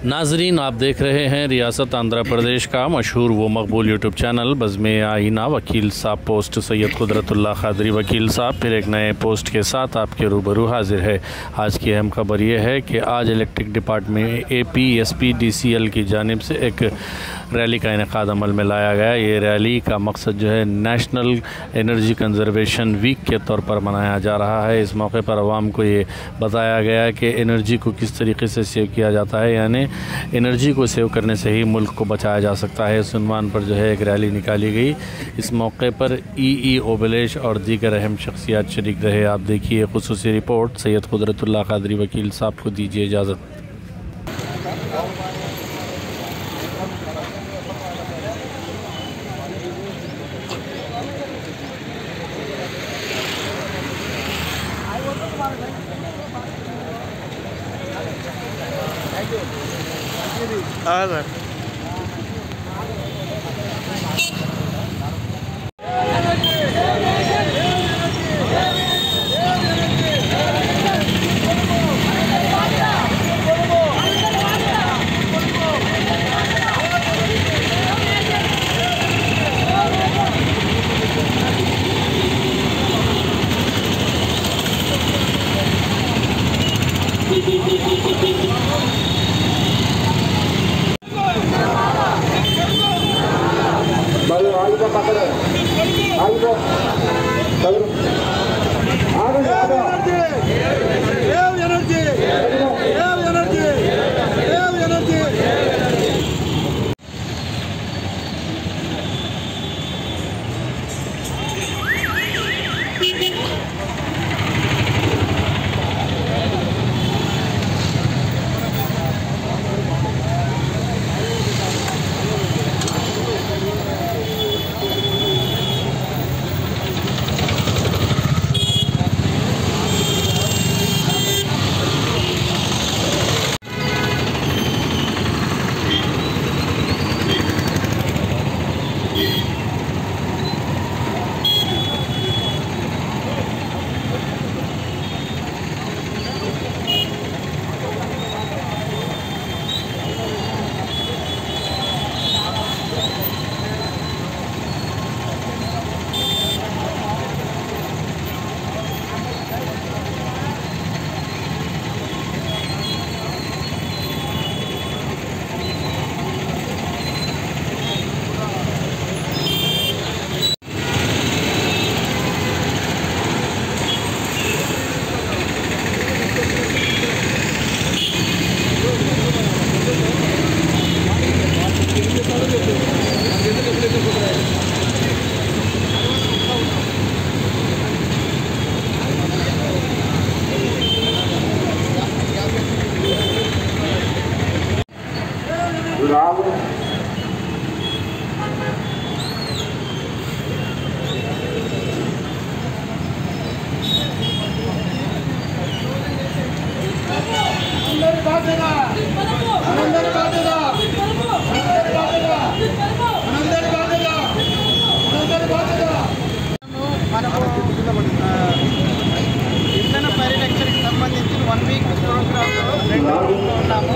नाजरीन, आप देख रहे हैं रियासत आंध्र प्रदेश का मशहूर व मकबूल यूट्यूब चैनल बज़्म आईना। वकील साहब पोस्ट सैयद कुदरतुल्लाह क़ादरी वकील साहब फिर एक नए पोस्ट के साथ आपके रूबरू हाजिर है। आज की अहम खबर यह है कि आज इलेक्ट्रिक डिपार्टमेंट APSPDCL की जानिब से एक रैली का इनेकाद अमल में लाया गया। ये रैली का मकसद जो है नेशनल एनर्जी कंजर्वेशन वीक के तौर पर मनाया जा रहा है। इस मौके पर आवाम को ये बताया गया कि एनर्जी को किस तरीके से सेव किया जाता है, यानी एनर्जी को सेव करने से ही मुल्क को बचाया जा सकता है। इस उन्वान पर जो है एक रैली निकाली गई। इस मौके पर EE ओबलेश और दीगर अहम शख्सियात शरीक रहे। आप देखिए खुसूसी रिपोर्ट। सैयद कुदरतुल्लाह क़ादरी वकील साहब को दीजिए इजाज़त। हाँ सर। ఇంధన పరిరక్షణకు సంబంధించిన 1 వీక్ ప్రోగ్రాంలో 2 రోజుల్లో ఉన్నాము.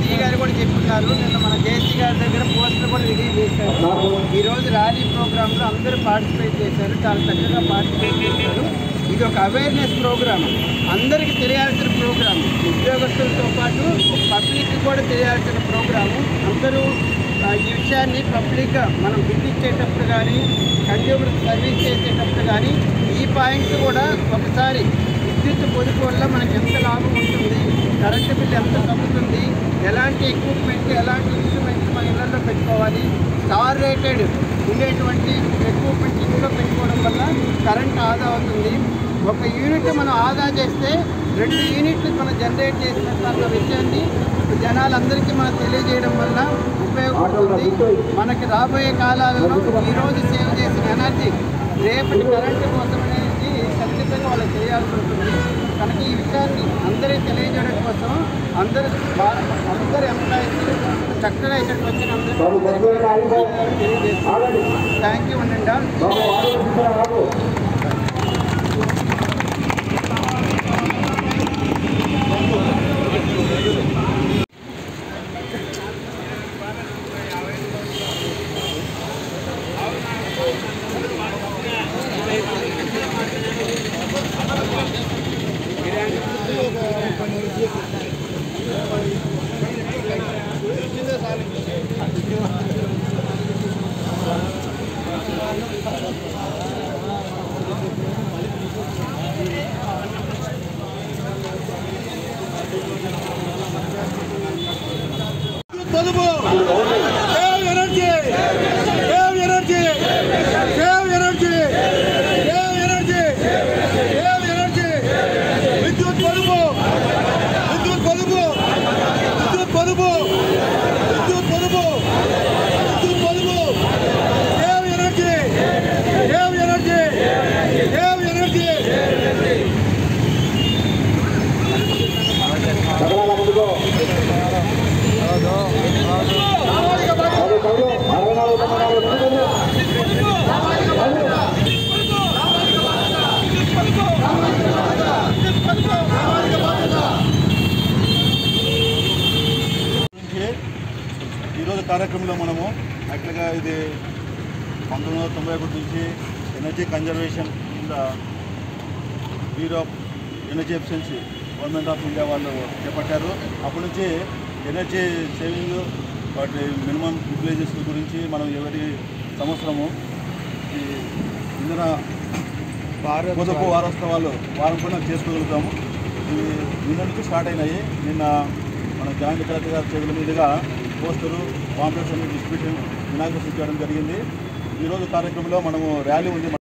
D గారు కూడా చెప్తున్నారు. నిన్న మన JC గారి దగ్గర పోస్టర్ కూడా రిలీజ్ చేశారు. ఈరోజు ర్యాలీ ప్రోగ్రాంలో అందరూ పార్టిసిపేట్ చేశారు. చాలా చక్కగా పార్టిసిపేట్ చేశారు. ఇది ఒక అవేర్నెస్ ప్రోగ్రామ్, అందరికీ తెలియాల్సిన ప్రోగ్రామ్, ఉద్యోగస్తులతో పాటు పబ్లిక్ కూడా తెలియాల్సిన ప్రోగ్రాము. అందరూ ఈ విషయాన్ని పబ్లిక్గా మనం బిల్ ఇచ్చేటప్పుడు కానీ కన్జ్యూమర్ సర్వీస్ చేసేటప్పుడు కానీ ఈ పాయింట్స్ కూడా ఒకసారి విద్యుత్ పొదుపు వల్ల మనకి ఎంత లాభం ఉంటుంది, కరెంటు బిల్ ఎంత తగ్గుతుంది, ఎలాంటి ఎక్విప్మెంట్ ఎలాంటి ఇన్స్ట్రుమెంట్స్ మన ఇళ్లలో పెట్టుకోవాలి, స్టార్ రేటెడ్ ఉండేటువంటి ఎక్విప్మెంట్ ఇంట్లో పెట్టుకోవడం వల్ల కరెంట్ ఆదా అవుతుంది. ఒక యూనిట్ మనం ఆదా చేస్తే 2 యూనిట్లు మనం జనరేట్ చేసినట్టు విషయాన్ని జనాలందరికీ మనం తెలియజేయడం వల్ల ఉపయోగపడుతుంది. మనకి రాబోయే కాలాలలో ఈరోజు సేవ్ చేసిన ఎనర్జీ రేపటి కరెంటు కోసం అనేది ఖచ్చితంగా వాళ్ళకి తెలియాల్సి ఉంటుంది. కనుక ఈ విషయాన్ని అందరికీ తెలియజేయడం కోసం అందరు ఎంప్లాయీస్ చక్కగా ఇక్కడికి వచ్చిన అందరికీ తెలియజేస్తాను. థ్యాంక్ యూ అండి. పొదుపు save energy save energy save energy save energy save energy విద్యుత్ పొదుపు విద్యుత్ పొదుపు విద్యుత్ పొదుపు విద్యుత్ పొదుపు విద్యుత్ పొదుపు save energy save energy save energy ఈరోజు కార్యక్రమంలో మనము యాక్చువల్గా ఇది 1991 నుంచి ఎనర్జీ కన్జర్వేషన్ కింద bureau of energy efficiency government of India వాళ్ళు చేపట్టారు. అప్పటి నుంచి ఎనర్జీ సేవింగ్ వాటి మినిమం యూటిలైజేస్ గురించి మనం ఎవరి సంవత్సరము ఈ ఇంధన పొదుపు వారోత్సవాలు వారం కూడా చేసుకోగలుగుతాము. ఇవి నిన్న నుంచి స్టార్ట్ అయినాయి. నిన్న మన జాయింట్ కలెక్టర్ గారి చేతుల మీదుగా పోస్టరు పాంప్లెట్స్ అన్ని డిస్ట్రిబ్యూషన్ వినాయక చేయడం జరిగింది. ఈరోజు కార్యక్రమంలో మనము ర్యాలీ ఉంది.